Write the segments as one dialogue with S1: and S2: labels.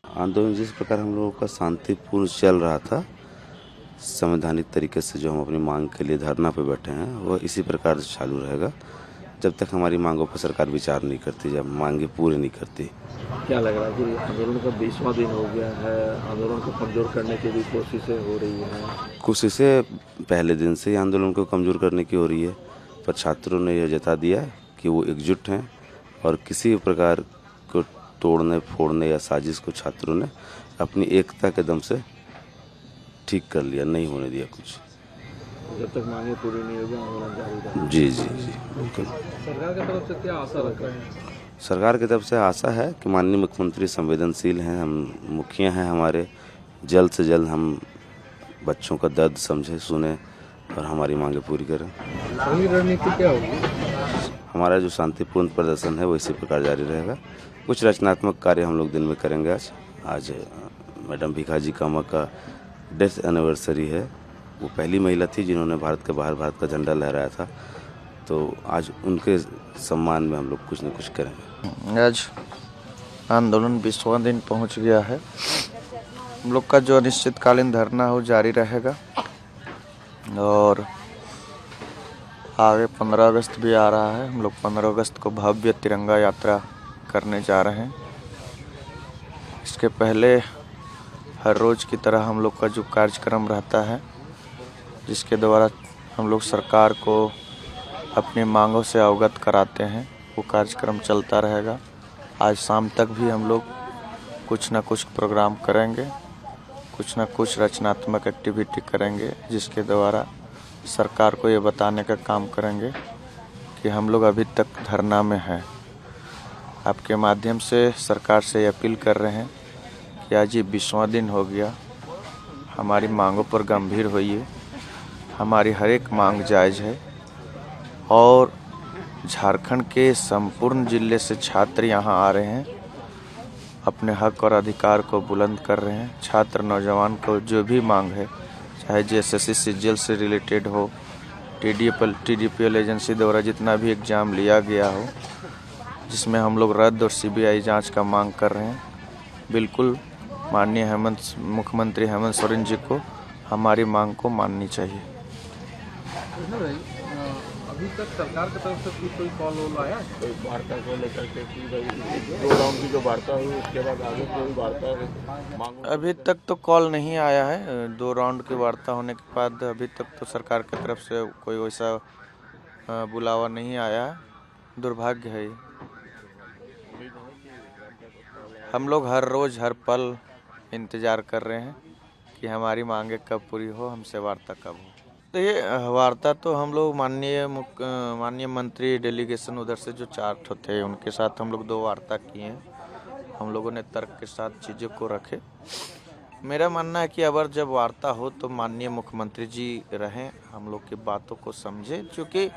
S1: आंदोलन जिस प्रकार हम लोगों का शांतिपूर्ण चल रहा था, संवैधानिक तरीके से जो हम अपनी मांग के लिए धरना पे बैठे हैं, वह इसी प्रकार से चालू रहेगा जब तक हमारी मांगों पर सरकार विचार नहीं करती, जब मांगे पूरी नहीं करती।
S2: क्या लग रहा है कि आंदोलन का 20वां दिन हो गया है, आंदोलन को कमज़ोर करने की भी कोशिशें हो रही हैं?
S1: कोशिशें पहले दिन से ही आंदोलन को कमज़ोर करने की हो रही है, पर छात्रों ने यह जता दिया है कि वो एकजुट हैं और किसी भी प्रकार को तोड़ने फोड़ने या साजिश को छात्रों ने अपनी एकता के दम से ठीक कर लिया, नहीं होने दिया कुछ।
S2: जब तक मांगे पूरी नहीं होगी आंदोलन जारी रहेगा।
S1: जी जी जी बिल्कुल।
S2: सरकार की तरफ से क्या आशा रख रहे हैं?
S1: सरकार की तरफ से आशा है कि माननीय मुख्यमंत्री संवेदनशील हैं, हम मुखिया हैं हमारे, जल्द से जल्द हम बच्चों का दर्द समझे, सुने और हमारी मांगे पूरी करें।
S2: अगली रणनीति क्या होगी?
S1: हमारा जो शांतिपूर्ण प्रदर्शन है वो इसी प्रकार जारी रहेगा। कुछ रचनात्मक कार्य हम लोग दिन में करेंगे। आज मैडम भिखाजी कामा का डेथ एनिवर्सरी है। वो पहली महिला थी जिन्होंने भारत के बाहर भारत का झंडा लहराया था, तो आज उनके सम्मान में हम लोग कुछ न कुछ करेंगे।
S3: आज आंदोलन 20वां दिन पहुंच गया है। हम लोग का जो अनिश्चितकालीन धरना हो जारी रहेगा और आगे 15 अगस्त भी आ रहा है। हम लोग 15 अगस्त को भव्य तिरंगा यात्रा करने जा रहे हैं। इसके पहले हर रोज़ की तरह हम लोग का जो कार्यक्रम रहता है, जिसके द्वारा हम लोग सरकार को अपनी मांगों से अवगत कराते हैं, वो कार्यक्रम चलता रहेगा। आज शाम तक भी हम लोग कुछ ना कुछ प्रोग्राम करेंगे, कुछ ना कुछ रचनात्मक एक्टिविटी करेंगे, जिसके द्वारा सरकार को ये बताने का काम करेंगे कि हम लोग अभी तक धरना में हैं। आपके माध्यम से सरकार से अपील कर रहे हैं कि आज ये 20वां दिन हो गया, हमारी मांगों पर गंभीर होइए। हमारी हर एक मांग जायज़ है और झारखंड के संपूर्ण जिले से छात्र यहाँ आ रहे हैं, अपने हक और अधिकार को बुलंद कर रहे हैं। छात्र नौजवान को जो भी मांग है, चाहे जेएसएससी सीजीएल से रिलेटेड हो, टीडीपीएल एजेंसी द्वारा जितना भी एग्ज़ाम लिया गया हो, जिसमें हम लोग रद्द और सीबीआई जांच का मांग कर रहे हैं, बिल्कुल माननीय मुख्यमंत्री हेमंत सोरेन जी को हमारी मांग को माननी चाहिए।
S2: अभी तक सरकार की तरफ से कोई कॉल आया कोई वार्ता को लेकर के कि भाई 2 राउंड की जो वार्ता हुई उसके बाद आगे कोई वार्ता मांग?
S3: अभी तक तो कॉल नहीं आया है। 2 राउंड की वार्ता होने के बाद अभी तक तो सरकार की तरफ से कोई वैसा बुलावा नहीं आया। दुर्भाग्य है। हम लोग हर रोज़ हर पल इंतज़ार कर रहे हैं कि हमारी मांगे कब पूरी हो, हमसे वार्ता कब हो। तो ये वार्ता तो हम लोग माननीय मंत्री डेलीगेशन उधर से जो 4 ठो थे, उनके साथ हम लोग 2 वार्ता किए हैं। हम लोगों ने तर्क के साथ चीज़ों को रखे। मेरा मानना है कि अगर जब वार्ता हो तो माननीय मुख्यमंत्री जी रहें, हम लोग की बातों को समझें, क्योंकि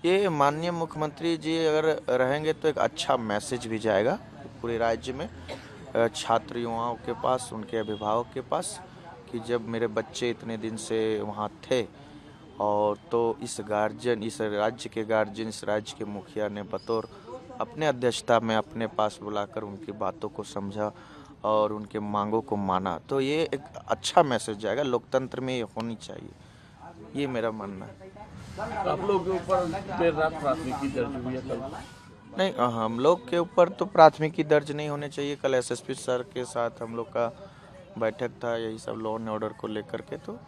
S3: ये माननीय मुख्यमंत्री जी अगर रहेंगे तो एक अच्छा मैसेज भी जाएगा पूरे राज्य में, छात्र युवाओं के पास, उनके अभिभावक के पास, कि जब मेरे बच्चे इतने दिन से वहाँ थे और तो इस राज्य के गार्जियन, इस राज्य के मुखिया ने बतौर अपने अध्यक्षता में अपने पास बुलाकर उनकी बातों को समझा और उनके मांगों को माना, तो ये एक अच्छा मैसेज जाएगा। लोकतंत्र में ये होनी चाहिए, ये मेरा मानना है।
S2: आप लोग के ऊपर देर रात प्राथमिकी दर्ज हुई है कल?
S3: नहीं, हम लोग के ऊपर तो प्राथमिकी दर्ज नहीं होने चाहिए। कल एसएसपी सर के साथ हम लोग का बैठक था, यही सब लॉ एंड ऑर्डर को लेकर के, तो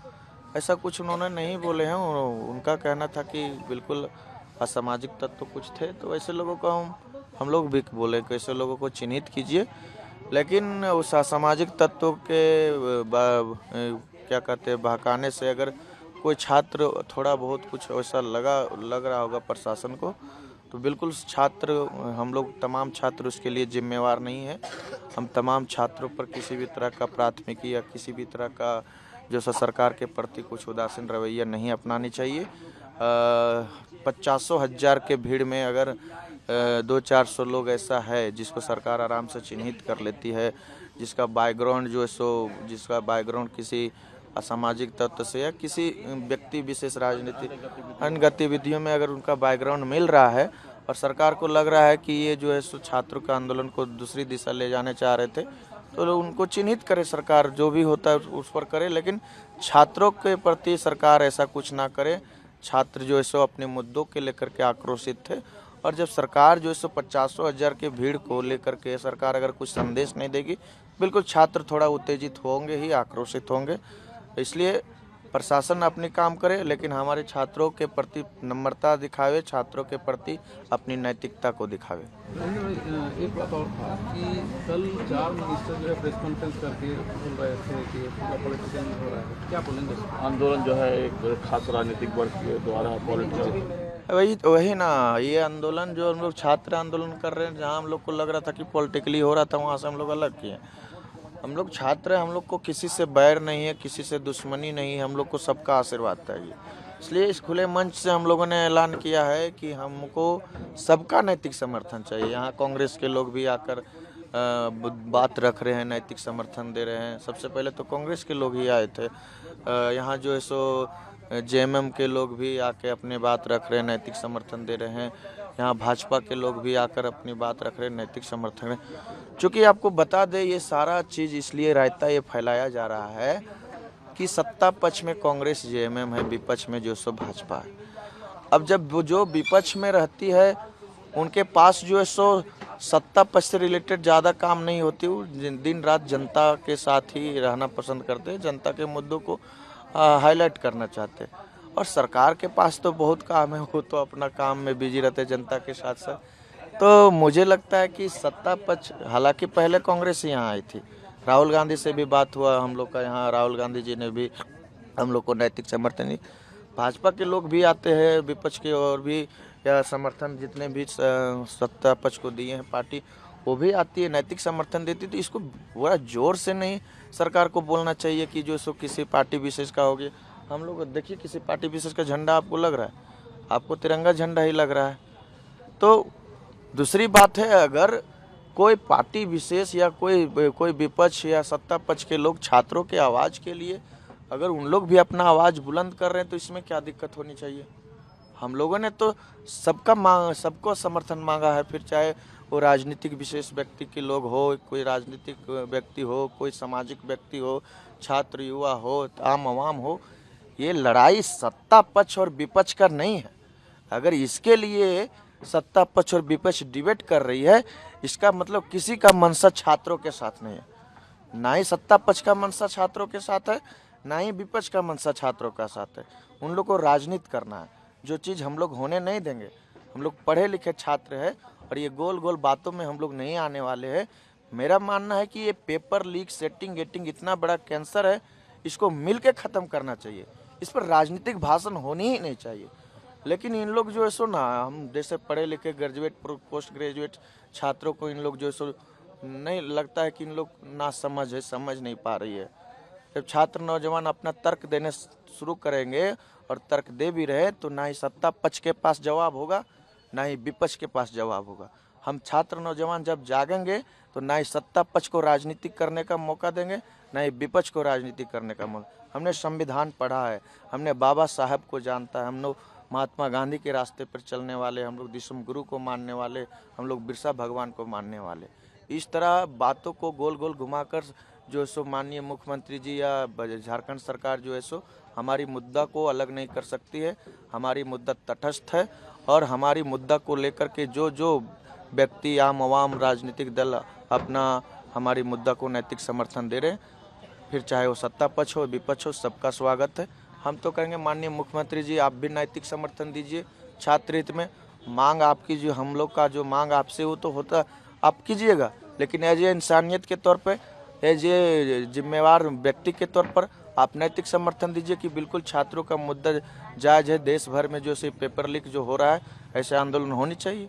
S3: ऐसा कुछ उन्होंने नहीं बोले हैं। उनका कहना था कि बिल्कुल असामाजिक तत्व कुछ थे, तो ऐसे लोगों को हम लोग भी बोले कि ऐसे लोगों को चिन्हित कीजिए, लेकिन उस असामाजिक तत्वों के क्या कहते हैं बहकाने से अगर कोई छात्र थोड़ा बहुत कुछ ऐसा लग रहा होगा प्रशासन को, तो बिल्कुल छात्र, हम लोग तमाम छात्र उसके लिए जिम्मेवार नहीं है। हम तमाम छात्रों पर किसी भी तरह का प्राथमिकी या किसी भी तरह का जो सरकार के प्रति कुछ उदासीन रवैया नहीं अपनानी चाहिए। 50 हजार के भीड़ में अगर 200-400 लोग ऐसा है जिसको सरकार आराम से चिन्हित कर लेती है, जिसका बैकग्राउंड किसी असामाजिक तत्व से या किसी व्यक्ति विशेष राजनीतिक अन्य गतिविधियों में अगर उनका बैकग्राउंड मिल रहा है और सरकार को लग रहा है कि ये जो है सो छात्रों के आंदोलन को दूसरी दिशा ले जाने चाह रहे थे, तो उनको चिन्हित करे सरकार, जो भी होता है उस पर करे, लेकिन छात्रों के प्रति सरकार ऐसा कुछ ना करे। छात्र जो है सो अपने मुद्दों के लेकर के आक्रोशित थे, और जब सरकार जो है सो 50,000 के भीड़ को लेकर के सरकार अगर कुछ संदेश नहीं देगी, बिल्कुल छात्र थोड़ा उत्तेजित होंगे ही, आक्रोशित होंगे। इसलिए प्रशासन अपनी काम करे, लेकिन हमारे छात्रों के प्रति नम्रता दिखावे, छात्रों के प्रति अपनी नैतिकता को दिखावे।
S2: एक बात और था कि कल 4 मिनिस्टर जो है प्रेस कॉन्फ्रेंस करके बोल रहे थे कि पूरा पॉलिटिशियन हो रहा है, क्या बोलेंगे? आंदोलन जो है एक खास राजनीतिक वर्ग के द्वारा पॉलिटिकल,
S3: वही ना, ये आंदोलन जो हम लोग छात्र आंदोलन कर रहे हैं, जहाँ हम लोग को लग रहा था कि पॉलिटिकली हो रहा था, वहाँ से हम लोग अलग किए। हम लोग छात्र हैं, हम लोग को किसी से बैर नहीं है, किसी से दुश्मनी नहीं है, हम लोग को सबका आशीर्वाद चाहिए। इसलिए इस खुले मंच से हम लोगों ने ऐलान किया है कि हमको सबका नैतिक समर्थन चाहिए। यहाँ कांग्रेस के लोग भी आकर बात रख रहे हैं, नैतिक समर्थन दे रहे हैं। सबसे पहले तो कांग्रेस के लोग ही आए थे, यहाँ जो है सो जेएमएम के लोग भी आके अपनी बात रख रहे हैं, नैतिक समर्थन दे रहे हैं। यहाँ भाजपा के लोग भी आकर अपनी बात रख रहे हैं, नैतिक समर्थन। चूँकि आपको बता दें, ये सारा चीज़ इसलिए रायता ये फैलाया जा रहा है कि सत्ता पक्ष में कांग्रेस जेएमएम है, विपक्ष में जो सो भाजपा है। अब जब वो जो विपक्ष में रहती है, उनके पास जो है सो सत्ता पक्ष से रिलेटेड ज़्यादा काम नहीं होती, वो दिन रात जनता के साथ ही रहना पसंद करते हैं, जनता के मुद्दों को हाईलाइट करना चाहते हैं। और सरकार के पास तो बहुत काम है, वो तो अपना काम में बिजी रहते हैं जनता के साथ साथ। तो मुझे लगता है कि सत्ता पक्ष, हालांकि पहले कांग्रेस यहाँ आई थी, राहुल गांधी से भी बात हुआ हम लोग का, यहाँ राहुल गांधी जी ने भी हम लोग को नैतिक समर्थन दी। भाजपा के लोग भी आते हैं, विपक्ष के और भी या समर्थन जितने भी सत्ता पक्ष को दिए हैं पार्टी, वो भी आती है, नैतिक समर्थन देती। तो इसको बड़ा जोर से नहीं सरकार को बोलना चाहिए कि जो सो किसी पार्टी विशेष का हो गया। हम लोग देखिए, किसी पार्टी विशेष का झंडा आपको लग रहा है, आपको तिरंगा झंडा ही लग रहा है। तो दूसरी बात है, अगर कोई पार्टी विशेष या कोई विपक्ष या सत्ता पक्ष के लोग छात्रों के आवाज़ के लिए अगर उन लोग भी अपना आवाज़ बुलंद कर रहे हैं, तो इसमें क्या दिक्कत होनी चाहिए? हम लोगों ने तो सबको समर्थन मांगा है, फिर चाहे वो राजनीतिक विशेष व्यक्ति के लोग हो, कोई राजनीतिक व्यक्ति हो, कोई सामाजिक व्यक्ति हो, छात्र युवा हो, आम आवाम हो। ये लड़ाई सत्ता पक्ष और विपक्ष का नहीं है। अगर इसके लिए सत्ता पक्ष और विपक्ष डिबेट कर रही है, इसका मतलब किसी का मंशा छात्रों के साथ नहीं है। ना ही सत्ता पक्ष का मंशा छात्रों के साथ है, ना ही विपक्ष का मंशा छात्रों का साथ है। उन लोग को राजनीति करना है, जो चीज़ हम लोग होने नहीं देंगे। हम लोग पढ़े लिखे छात्र हैं और ये गोल गोल बातों में हम लोग नहीं आने वाले हैं। मेरा मानना है कि ये पेपर लीक, सेटिंग गेटिंग इतना बड़ा कैंसर है, इसको मिल के ख़त्म करना चाहिए। इस पर राजनीतिक भाषण होनी ही नहीं चाहिए। लेकिन इन लोग जो है सो ना, हम जैसे पढ़े लिखे ग्रेजुएट पोस्ट ग्रेजुएट छात्रों को इन लोग जो है सो नहीं लगता है कि इन लोग ना समझ है, समझ नहीं पा रही है। जब छात्र नौजवान अपना तर्क देने शुरू करेंगे और तर्क दे भी रहे, तो ना ही सत्ता पक्ष के पास जवाब होगा, ना ही विपक्ष के पास जवाब होगा। हम छात्र नौजवान जब जागेंगे, तो ना ही सत्ता पक्ष को राजनीति करने का मौका देंगे, ना ही विपक्ष को राजनीति करने का मौका। हमने संविधान पढ़ा है, हमने बाबा साहब को जानता है, हम लोग महात्मा गांधी के रास्ते पर चलने वाले, हम लोग विश्व गुरु को मानने वाले, हम लोग बिरसा भगवान को मानने वाले। इस तरह बातों को गोल गोल घुमाकर जो सो माननीय मुख्यमंत्री जी या झारखंड सरकार जो है सो हमारी मुद्दा को अलग नहीं कर सकती है। हमारी मुद्दा तटस्थ है, और हमारी मुद्दा को लेकर के जो व्यक्ति, आम आवाम, राजनीतिक दल अपना हमारी मुद्दा को नैतिक समर्थन दे रहे हैं, फिर चाहे वो सत्ता पक्ष हो विपक्ष हो, सबका स्वागत है। हम तो कहेंगे माननीय मुख्यमंत्री जी, आप भी नैतिक समर्थन दीजिए छात्र हित में। मांग आपकी, जो हम लोग का जो मांग आपसे हो तो होता आप कीजिएगा, लेकिन एज ए इंसानियत के तौर पर, एज ए जिम्मेवार व्यक्ति के तौर पर आप नैतिक समर्थन दीजिए कि बिल्कुल छात्रों का मुद्दा जायज़ है। देश भर में जो से पेपर लीक जो हो रहा है, ऐसे आंदोलन होनी चाहिए।